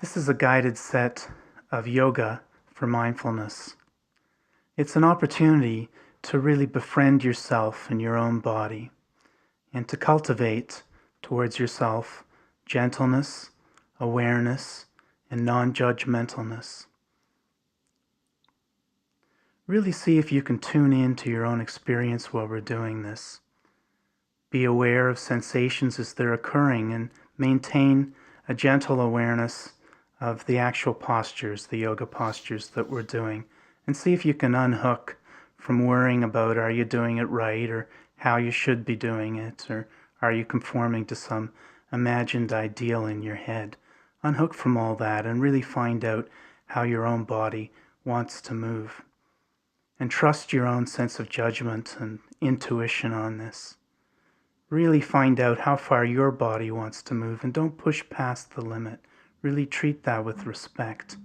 This is a guided set of yoga for mindfulness. It's an opportunity to really befriend yourself and your own body and to cultivate towards yourself gentleness, awareness, and non-judgmentalness. Really see if you can tune in to your own experience while we're doing this. Be aware of sensations as they're occurring and maintain a gentle awareness of the actual postures, the yoga postures that we're doing, and see if you can unhook from worrying about are you doing it right or how you should be doing it or are you conforming to some imagined ideal in your head. Unhook from all that and really find out how your own body wants to move. And trust your own sense of judgment and intuition on this. Really find out how far your body wants to move and don't push past the limit. Really treat that with respect.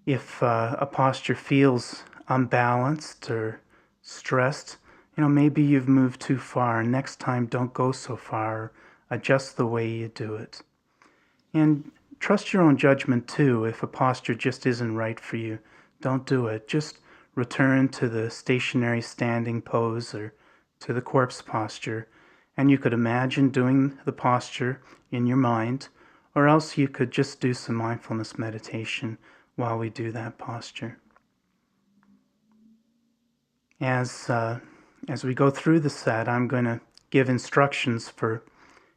If a posture feels unbalanced or stressed, maybe you've moved too far. Next time, don't go so far. Adjust the way you do it. And trust your own judgment too. If a posture just isn't right for you, don't do it. Just return to the stationary standing pose or to the corpse posture. And you could imagine doing the posture in your mind, or else you could just do some mindfulness meditation while we do that posture. As we go through the set, I'm going to give instructions for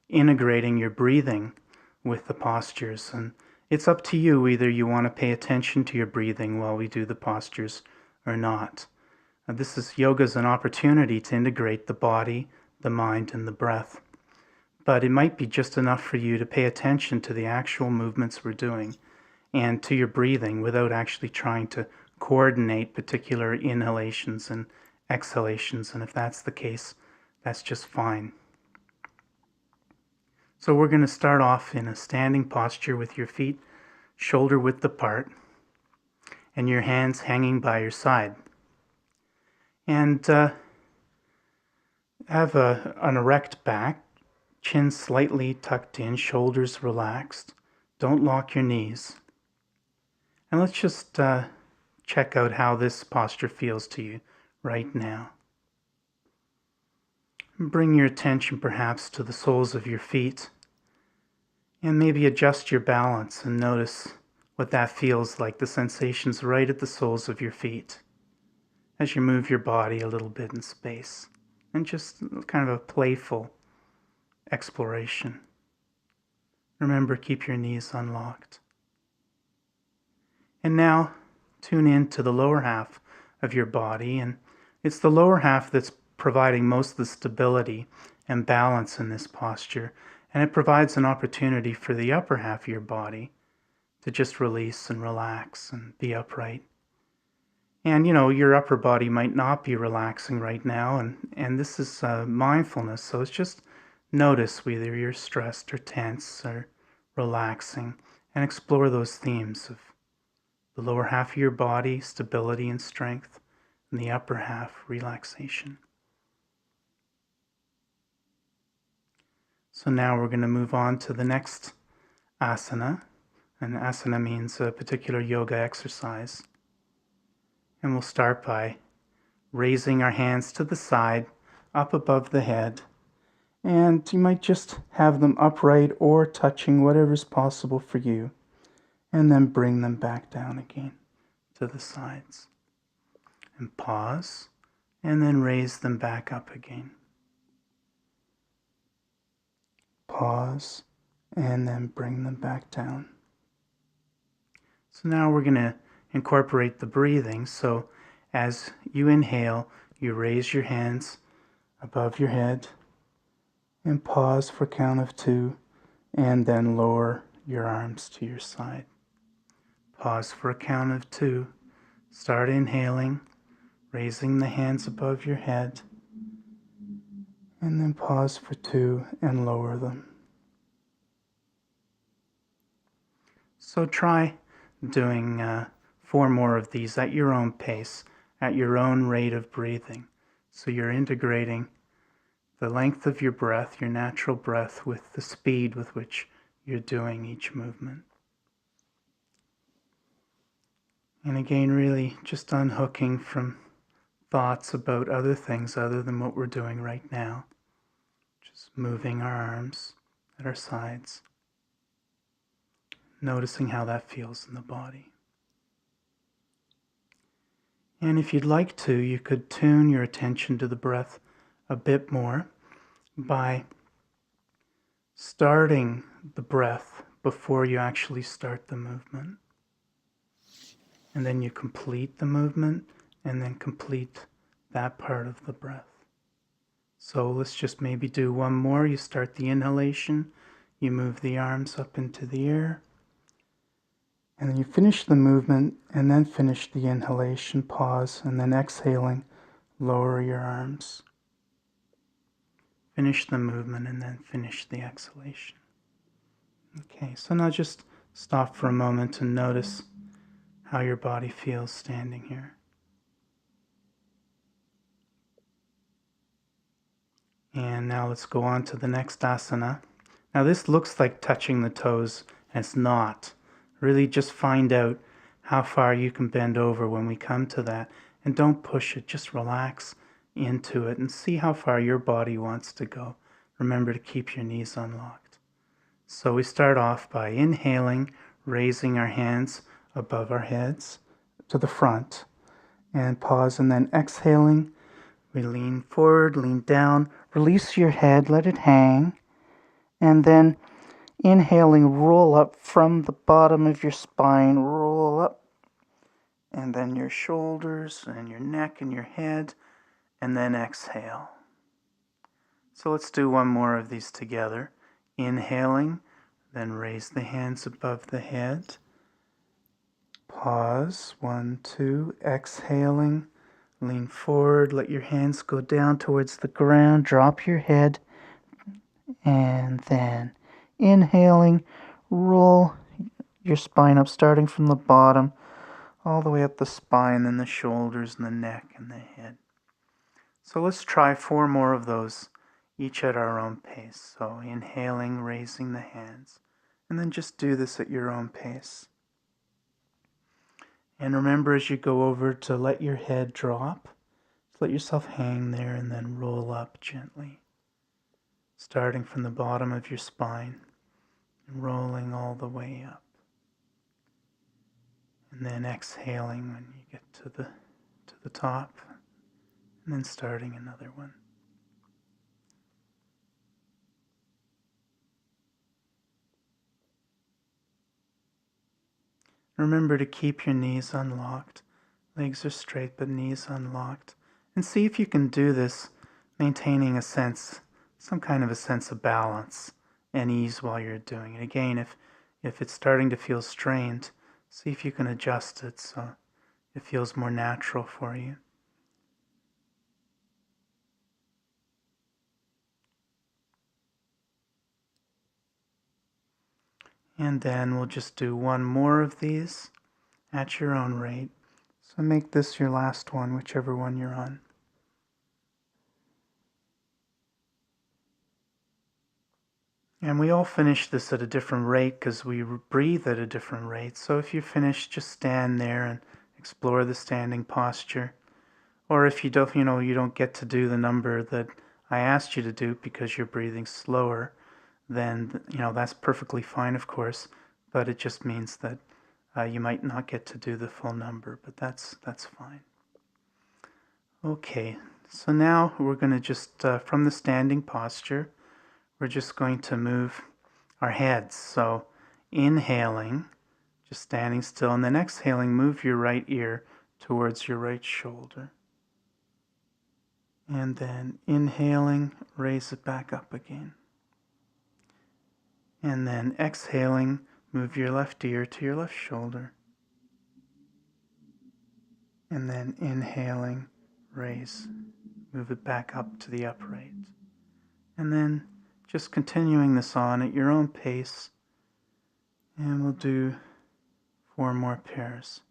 integrating your breathing with the postures. And it's up to you, either you want to pay attention to your breathing while we do the postures or not. Yoga is an opportunity to integrate the body, the mind, and the breath. But it might be just enough for you to pay attention to the actual movements we're doing and to your breathing without actually trying to coordinate particular inhalations and exhalations. And if that's the case, that's just fine. So we're going to start off in a standing posture with your feet shoulder width apart and your hands hanging by your side. And have an erect back, chin slightly tucked in, shoulders relaxed. Don't lock your knees. And let's just check out how this posture feels to you right now. Bring your attention perhaps to the soles of your feet and maybe adjust your balance and notice what that feels like, the sensations right at the soles of your feet as you move your body a little bit in space. And just kind of a playful exploration. Remember, keep your knees unlocked. And now tune in to the lower half of your body, and it's the lower half that's providing most of the stability and balance in this posture, and it provides an opportunity for the upper half of your body to just release and relax and be upright. And your upper body might not be relaxing right now, and this is mindfulness, so it's just notice whether you're stressed or tense or relaxing, and explore those themes of the lower half of your body, stability and strength, and the upper half, relaxation. So now we're going to move on to the next asana, and asana means a particular yoga exercise. And we'll start by raising our hands to the side, up above the head. And you might just have them upright or touching, whatever's possible for you. And then bring them back down again to the sides. And pause, and then raise them back up again. Pause, and then bring them back down. So now we're going to incorporate the breathing. So as you inhale, you raise your hands above your head and pause for a count of 2, and then lower your arms to your side. Pause for a count of 2. Start inhaling, raising the hands above your head, and then pause for 2 and lower them. So try doing 4 more of these at your own pace, at your own rate of breathing. So you're integrating the length of your breath, your natural breath, with the speed with which you're doing each movement. And again, really just unhooking from thoughts about other things other than what we're doing right now. Just moving our arms at our sides, noticing how that feels in the body. And if you'd like to, you could tune your attention to the breath a bit more by starting the breath before you actually start the movement. And then you complete the movement and then complete that part of the breath. So let's just maybe do one more. You start the inhalation, you move the arms up into the air, and then you finish the movement and then finish the inhalation, pause, and then exhaling, lower your arms. Finish the movement and then finish the exhalation. Okay, so now just stop for a moment and notice how your body feels standing here. And now let's go on to the next asana. Now this looks like touching the toes, and it's not. Really just find out how far you can bend over when we come to that. And don't push it, just relax into it and see how far your body wants to go. Remember to keep your knees unlocked. So we start off by inhaling, raising our hands above our heads to the front, and pause, and then exhaling. We lean forward, lean down, release your head, let it hang, and then inhaling, roll up from the bottom of your spine, roll up, and then your shoulders and your neck and your head, and then exhale. So let's do one more of these together. Inhaling, then raise the hands above the head. Pause, 1, 2, exhaling. Lean forward, let your hands go down towards the ground, drop your head, and then inhaling, roll your spine up, starting from the bottom, all the way up the spine, then the shoulders and the neck and the head. So let's try 4 more of those, each at our own pace. So inhaling, raising the hands, and then just do this at your own pace. And remember as you go over to let your head drop, let yourself hang there and then roll up gently, starting from the bottom of your spine and rolling all the way up. And then exhaling when you get to the top, and then starting another one. Remember to keep your knees unlocked. Legs are straight but knees unlocked. And see if you can do this maintaining a sense, some kind of a sense of balance and ease while you're doing it. Again, if it's starting to feel strained, see if you can adjust it so it feels more natural for you. And then we'll just do one more of these at your own rate. So make this your last one, whichever one you're on. And we all finish this at a different rate because we breathe at a different rate. So if you finish, just stand there and explore the standing posture. Or if you don't get to do the number that I asked you to do because you're breathing slower, then that's perfectly fine, of course. But it just means that you might not get to do the full number, but that's fine. Okay, so now we're going to just, from the standing posture, we're just going to move our heads. So inhaling, just standing still, and then exhaling, move your right ear towards your right shoulder. And then inhaling, raise it back up again. And then exhaling, move your left ear to your left shoulder. And then inhaling, raise, move it back up to the upright. And then just continuing this on at your own pace. And we'll do 4 more pairs.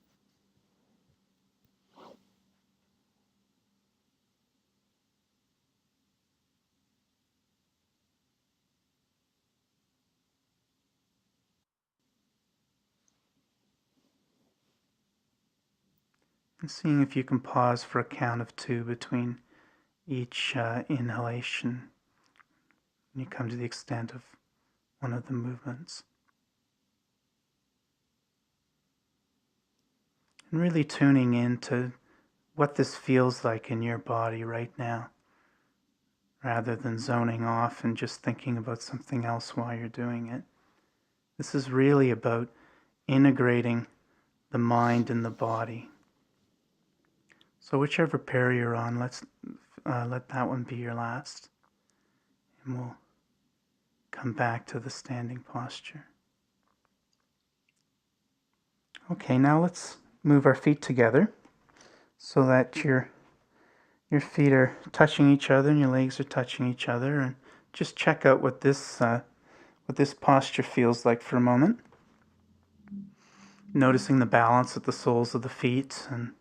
And seeing if you can pause for a count of 2 between each inhalation when you come to the extent of one of the movements. And really tuning into what this feels like in your body right now, rather than zoning off and just thinking about something else while you're doing it. This is really about integrating the mind and the body. So whichever pair you're on, let's let that one be your last. And we'll come back to the standing posture. Okay, now let's move our feet together so that your feet are touching each other and your legs are touching each other, and just check out what this posture feels like for a moment. Noticing the balance at the soles of the feet and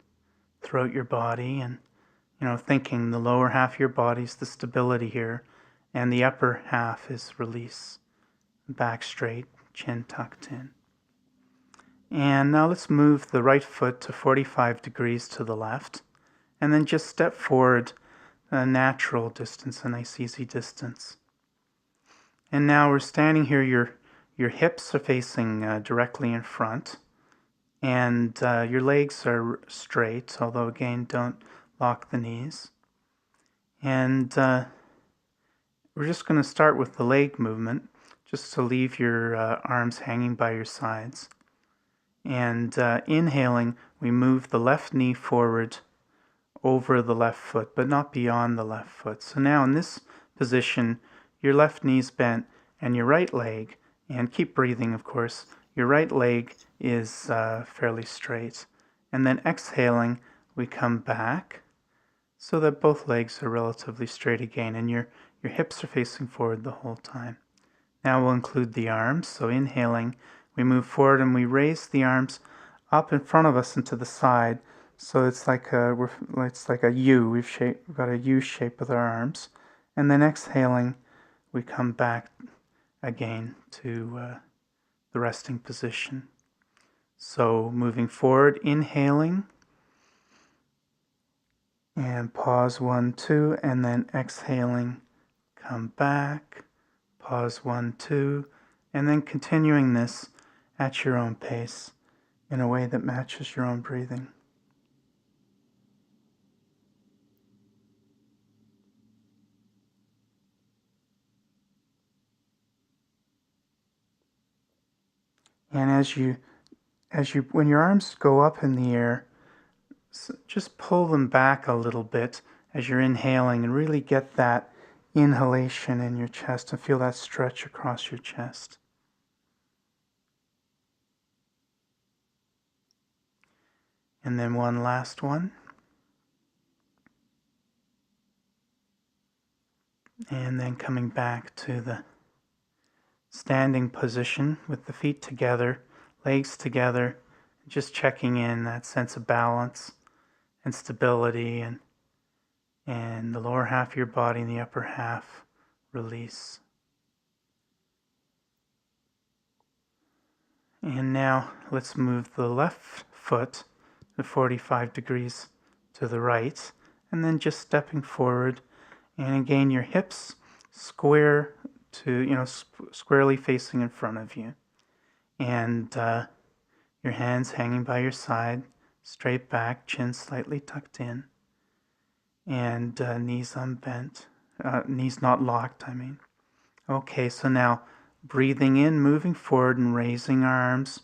throughout your body, and thinking the lower half of your body is the stability here, and the upper half is release. Back straight, chin tucked in. And now let's move the right foot to 45 degrees to the left, and then just step forward a natural distance, a nice easy distance. And now we're standing here, your hips are facing directly in front, and your legs are straight, although again, don't lock the knees. And we're just going to start with the leg movement, just to leave your arms hanging by your sides. And inhaling, we move the left knee forward over the left foot, but not beyond the left foot. So now in this position, your left knee's bent and your right leg, and keep breathing of course, your right leg is fairly straight. And then exhaling, we come back so that both legs are relatively straight again, and your hips are facing forward the whole time. Now we'll include the arms. So inhaling, we move forward and we raise the arms up in front of us and to the side. So it's like a U. We've got a U shape with our arms. And then exhaling, we come back again to the resting position. So moving forward, inhaling, and pause 1, 2, and then exhaling, come back, pause 1, 2, and then continuing this at your own pace in a way that matches your own breathing. And when your arms go up in the air, just pull them back a little bit as you're inhaling, and really get that inhalation in your chest and feel that stretch across your chest. And then one last one. And then coming back to the standing position with the feet together, legs together, just checking in that sense of balance and stability, and the lower half of your body and the upper half release. And now let's move the left foot to 45 degrees to the right, and then just stepping forward, and again your hips square to, squarely facing in front of you, and your hands hanging by your side, straight back, chin slightly tucked in, and knees unbent, knees not locked, I mean. Okay, so now breathing in, moving forward and raising our arms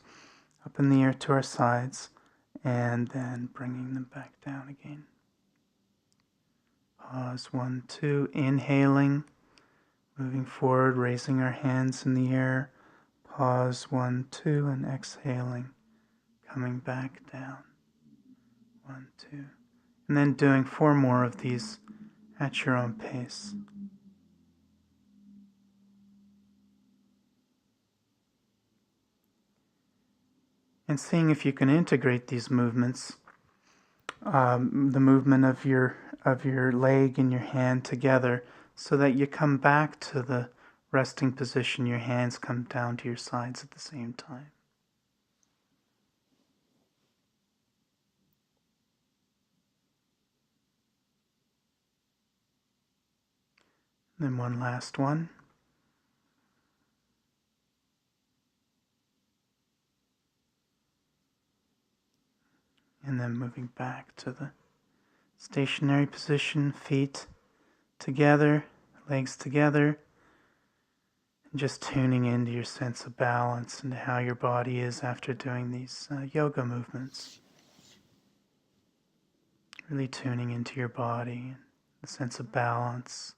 up in the air to our sides, and then bringing them back down again. Pause 1, 2, inhaling, moving forward, raising our hands in the air. Pause 1, 2, and exhaling, coming back down. 1, 2. And then doing 4 more of these at your own pace. And seeing if you can integrate these movements, the movement of your leg and your hand together, so that you come back to the resting position, your hands come down to your sides at the same time. Then one last one. And then moving back to the stationary position, feet together, legs together, and just tuning into your sense of balance and how your body is after doing these yoga movements. Really tuning into your body and the sense of balance,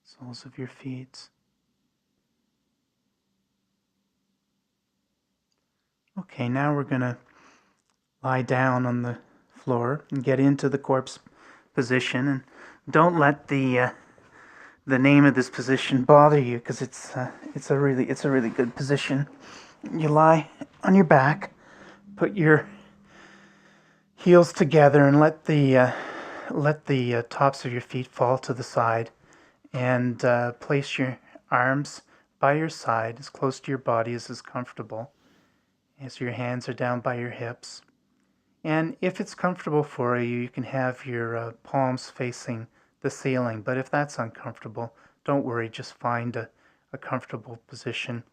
soles of your feet. Okay, now we're going to lie down on the floor and get into the corpse position, and don't let the name of this position bother you, because it's a really good position. You lie on your back, put your heels together, and let the tops of your feet fall to the side, and place your arms by your side as close to your body as is comfortable, as your hands are down by your hips. And if it's comfortable for you, you can have your palms facing the ceiling. But if that's uncomfortable, don't worry, just find a comfortable position.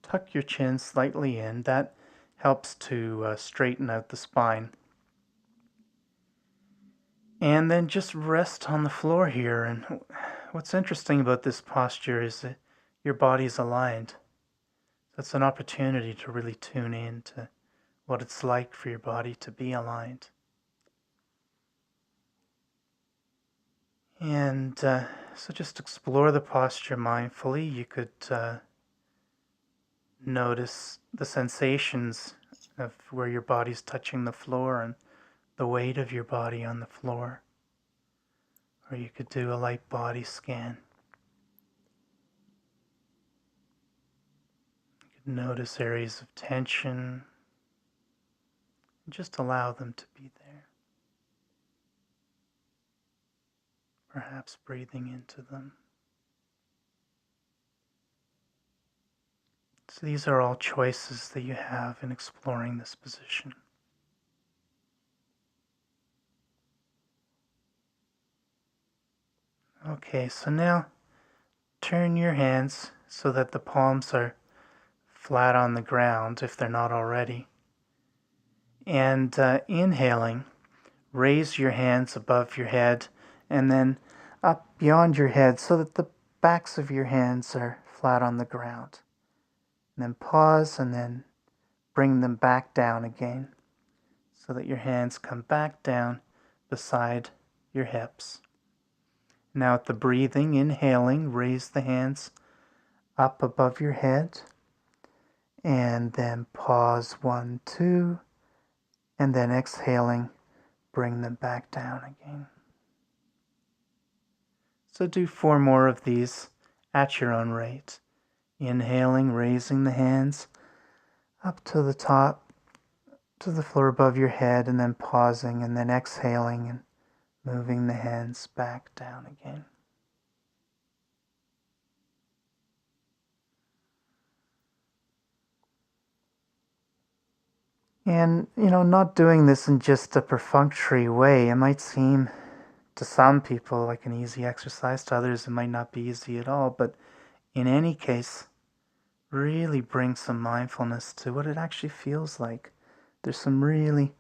Tuck your chin slightly in. That helps to straighten out the spine. And then just rest on the floor here. And what's interesting about this posture is that your body's aligned. That's an opportunity to really tune in to what it's like for your body to be aligned. And so just explore the posture mindfully. You could notice the sensations of where your body's touching the floor and the weight of your body on the floor. Or you could do a light body scan. You could notice areas of tension. Just allow them to be there. Perhaps breathing into them. So these are all choices that you have in exploring this position. Okay, so now turn your hands so that the palms are flat on the ground if they're not already. And inhaling, raise your hands above your head and then up beyond your head so that the backs of your hands are flat on the ground. And then pause and then bring them back down again so that your hands come back down beside your hips. Now at the breathing, inhaling, raise the hands up above your head and then pause 1, 2, and then exhaling, bring them back down again. So do 4 more of these at your own rate. Inhaling, raising the hands up to the top, to the floor above your head, and then pausing, and then exhaling and moving the hands back down again. And, not doing this in just a perfunctory way. It might seem to some people like an easy exercise, to others it might not be easy at all, but in any case, really bring some mindfulness to what it actually feels like. There's some really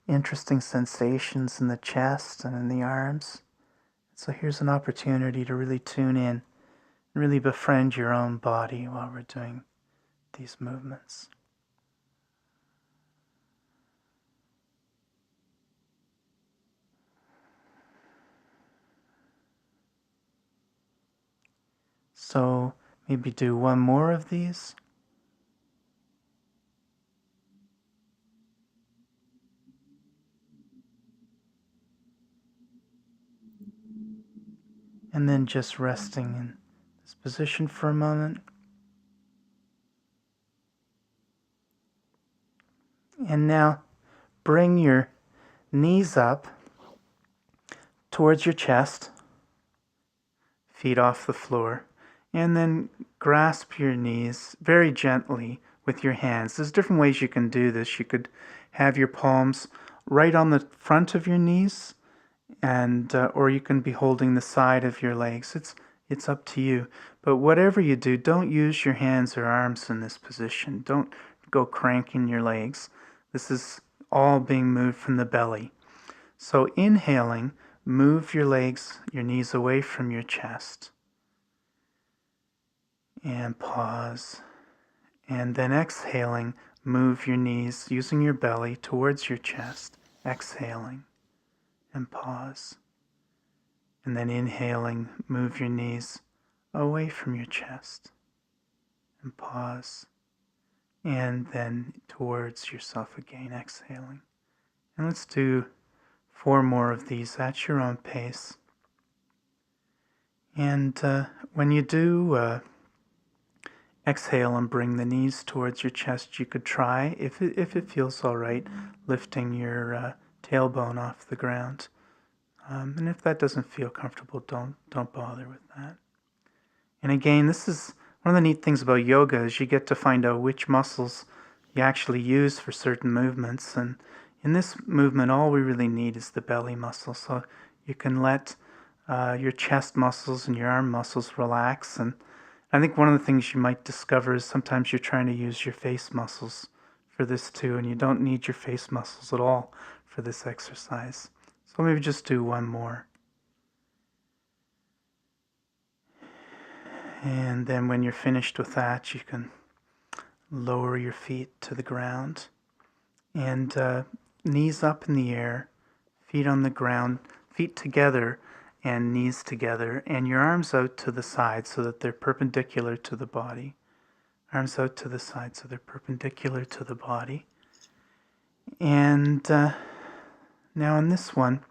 interesting sensations in the chest and in the arms. So here's an opportunity to really tune in and really befriend your own body while we're doing these movements. So maybe do 1 more of these. And then just resting in this position for a moment. And now bring your knees up towards your chest, feet off the floor, and then grasp your knees very gently with your hands. There's different ways you can do this. You could have your palms right on the front of your knees, and or you can be holding the side of your legs. It's up to you. But whatever you do, don't use your hands or arms in this position. Don't go cranking your legs. This is all being moved from the belly. So inhaling, move your legs, your knees away from your chest. And pause. And then exhaling, move your knees using your belly towards your chest. Exhaling and pause. And then inhaling, move your knees away from your chest and pause. And then towards yourself again, exhaling. And let's do 4 more of these at your own pace. And when you do exhale and bring the knees towards your chest, you could try, if it feels all right, lifting your tailbone off the ground. And if that doesn't feel comfortable, don't bother with that. And again, this is one of the neat things about yoga is you get to find out which muscles you actually use for certain movements. And in this movement, all we really need is the belly muscle. So you can let your chest muscles and your arm muscles relax. And I think one of the things you might discover is sometimes you're trying to use your face muscles for this too, and you don't need your face muscles at all for this exercise. So maybe just do 1 more. And then when you're finished with that, you can lower your feet to the ground. And knees up in the air, feet on the ground, feet together and knees together, and your arms out to the side so that they're perpendicular to the body. Arms out to the side so they're perpendicular to the body. And now in this one,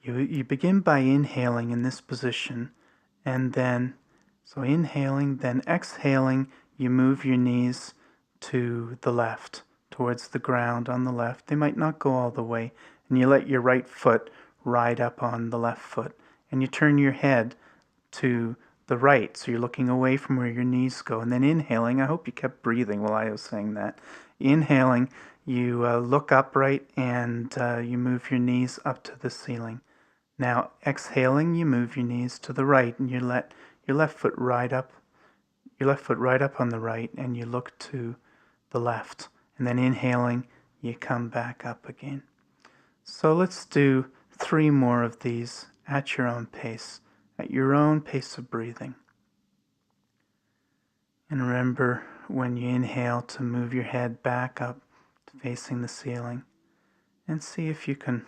you begin by inhaling in this position, and then, so inhaling, then exhaling, you move your knees to the left, towards the ground on the left. They might not go all the way, and you let your right foot ride up on the left foot, and you turn your head to the right, so you're looking away from where your knees go. And then inhaling, I hope you kept breathing while I was saying that. Inhaling, you look upright and you move your knees up to the ceiling. Now exhaling, you move your knees to the right and you let your left foot ride up on the right, and you look to the left. And then inhaling, you come back up again. So let's do 3 more of these at your own pace of breathing. And remember, when you inhale, to move your head back up, facing the ceiling, and see if you can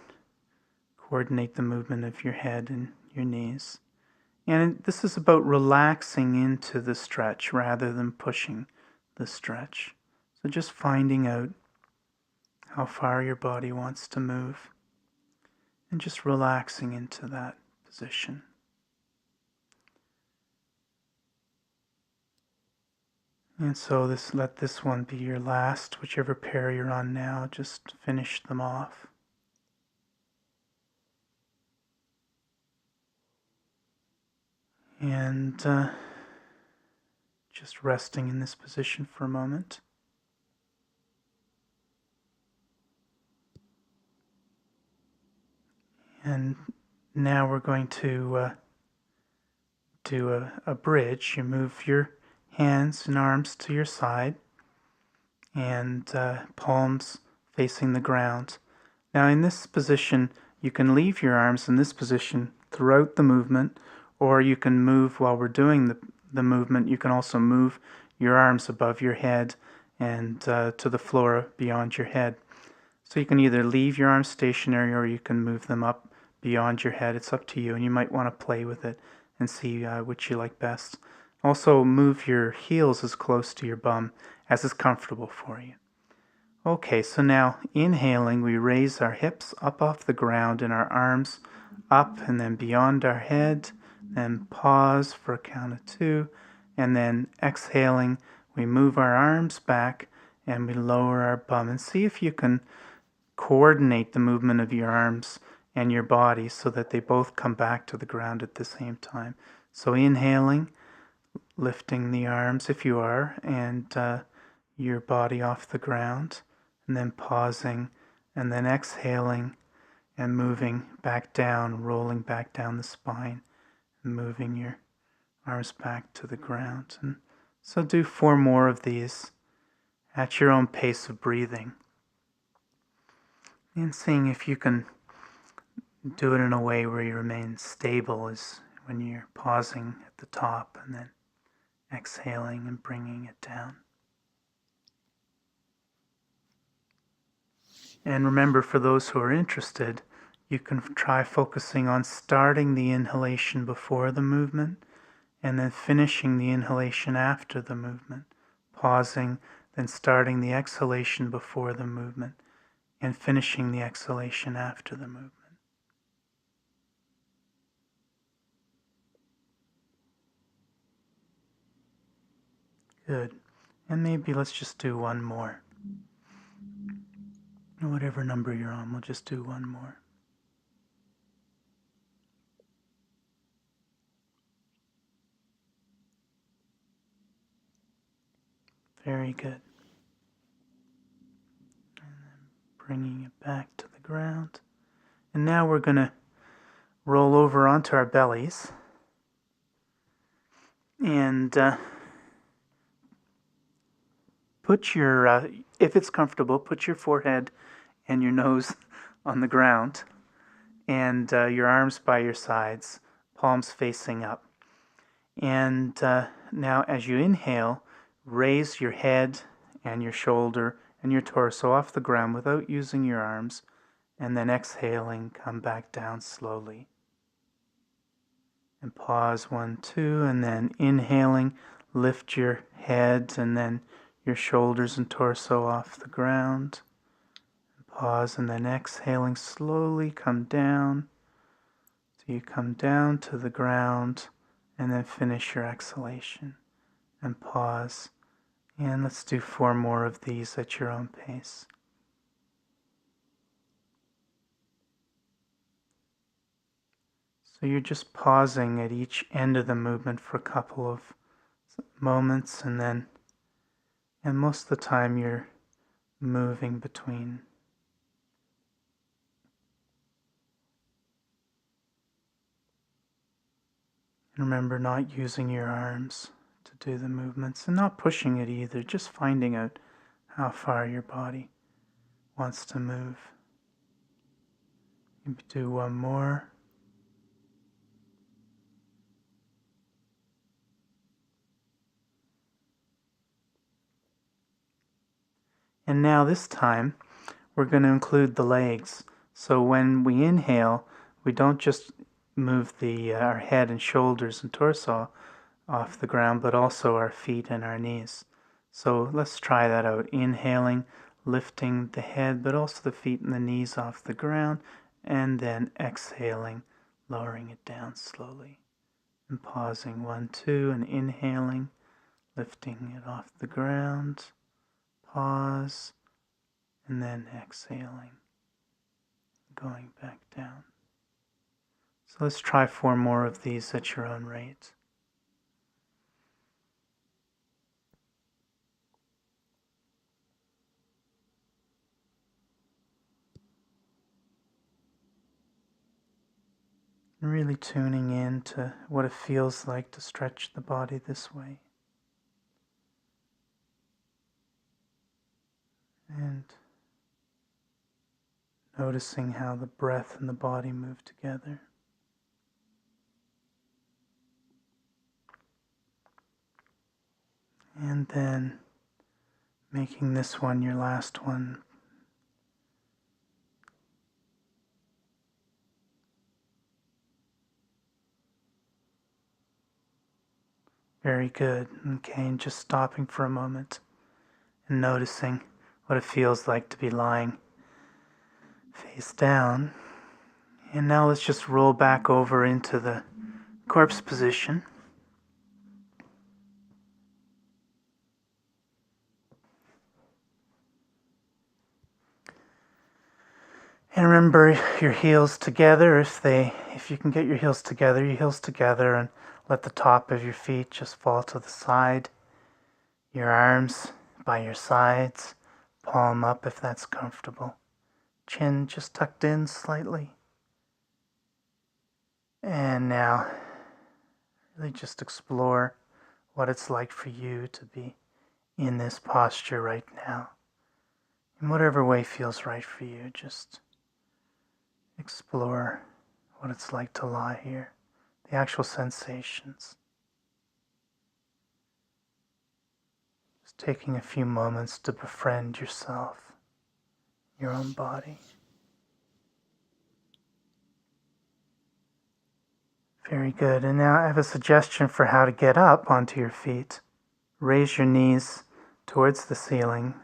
coordinate the movement of your head and your knees. And this is about relaxing into the stretch rather than pushing the stretch. So just finding out how far your body wants to move and just relaxing into that position. And so let this one be your last, whichever pair you're on now, just finish them off. And just resting in this position for a moment. And now we're going to do a bridge. You move your hands and arms to your side and palms facing the ground. Now in this position, you can leave your arms in this position throughout the movement, or you can move while we're doing the movement. You can also move your arms above your head and to the floor beyond your head. So you can either leave your arms stationary or you can move them up beyond your head. It's up to you, and you might want to play with it and see which you like best. Also move your heels as close to your bum as is comfortable for you. Okay, so now inhaling, we raise our hips up off the ground and our arms up and then beyond our head. Then pause for a count of 2, and then exhaling, we move our arms back and we lower our bum. And see if you can coordinate the movement of your arms and your body so that they both come back to the ground at the same time. So inhaling, lifting the arms if you are, and your body off the ground, and then pausing, and then exhaling and moving back down, rolling back down the spine. moving your arms back to the ground. And so do 4 more of these at your own pace of breathing. And seeing if you can do it in a way where you remain stable is when you're pausing at the top and then exhaling and bringing it down. And remember, for those who are interested, you can try focusing on starting the inhalation before the movement and then finishing the inhalation after the movement, pausing, then starting the exhalation before the movement and finishing the exhalation after the movement. Good. And maybe let's just do one more. Whatever number you're on, we'll just do one more. Very good. And then bringing it back to the ground. And now we're going to roll over onto our bellies. And put your, if it's comfortable, put your forehead and your nose on the ground. And your arms by your sides, palms facing up. And now as you inhale, raise your head and your shoulder and your torso off the ground without using your arms, and then exhaling, come back down slowly. And pause 1, 2, and then inhaling, lift your head and then your shoulders and torso off the ground. Pause, and then exhaling, slowly come down. So you come down to the ground and then finish your exhalation. And pause. And let's do 4 more of these at your own pace. So you're just pausing at each end of the movement for a couple of moments, and most of the time you're moving between. And remember, not using your arms to do the movements and not pushing it either, just finding out how far your body wants to move. You do 1 more. And now this time, we're going to include the legs. So when we inhale, we don't just move our head and shoulders and torso off the ground, but also our feet and our knees. So let's try that out. Inhaling, lifting the head, but also the feet and the knees off the ground, and then exhaling, lowering it down slowly. And pausing 1, 2, and inhaling, lifting it off the ground, pause, and then exhaling, going back down. So let's try 4 more of these at your own rate. And really tuning in to what it feels like to stretch the body this way. And noticing how the breath and the body move together. And then making this one your last one. Very good. Okay, and just stopping for a moment and noticing what it feels like to be lying face down. And now let's just roll back over into the corpse position. And remember your heels together. If you can get your heels together, and let the top of your feet just fall to the side. Your arms by your sides, palm up if that's comfortable. Chin just tucked in slightly. And now Really just explore what it's like for you to be in this posture right now. In whatever way feels right for you, just explore what it's like to lie here, the actual sensations. Just taking a few moments to befriend yourself, your own body. Very good. And now I have a suggestion for how to get up onto your feet. Raise your knees towards the ceiling,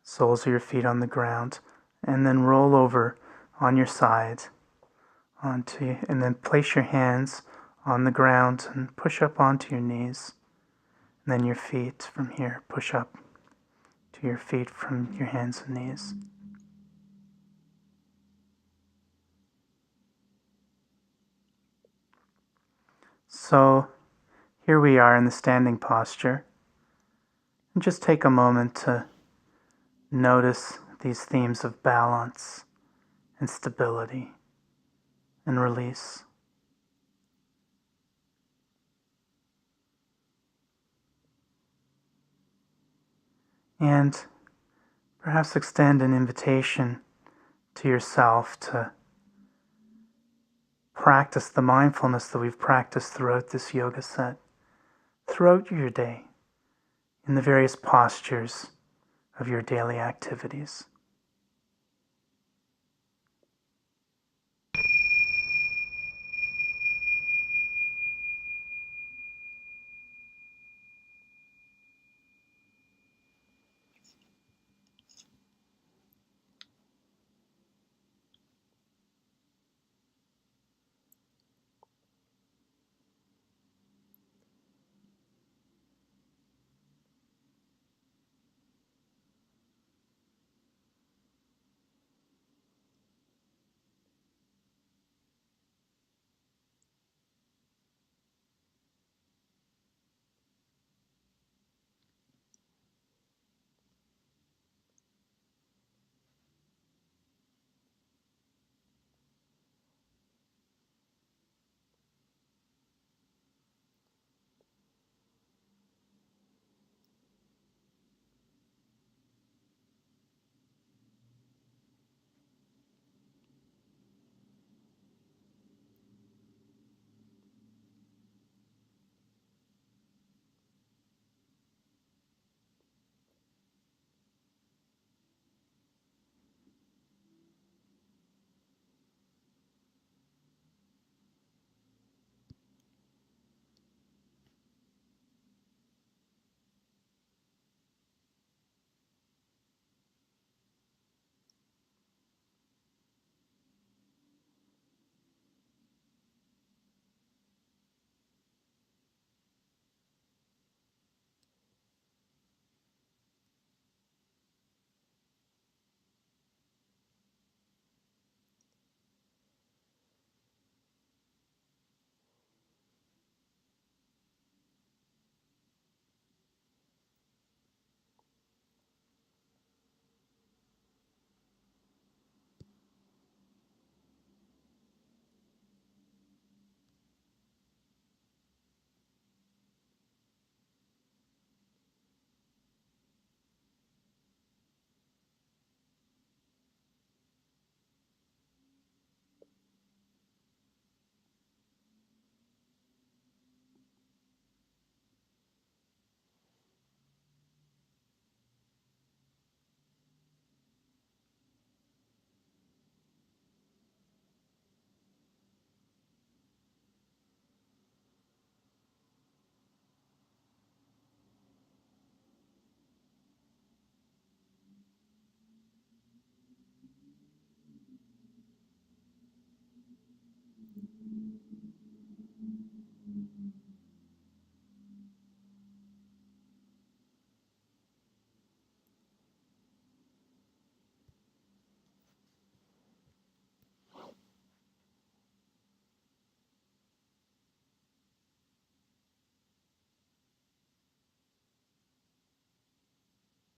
soles of your feet on the ground, and then roll over on your side and then place your hands on the ground and push up onto your knees. And then your feet from here, push up to your feet from your hands and knees. So here we are in the standing posture. And just take a moment to notice these themes of balance and stability and release. And perhaps extend an invitation to yourself to practice the mindfulness that we've practiced throughout this yoga set, throughout your day, in the various postures of your daily activities.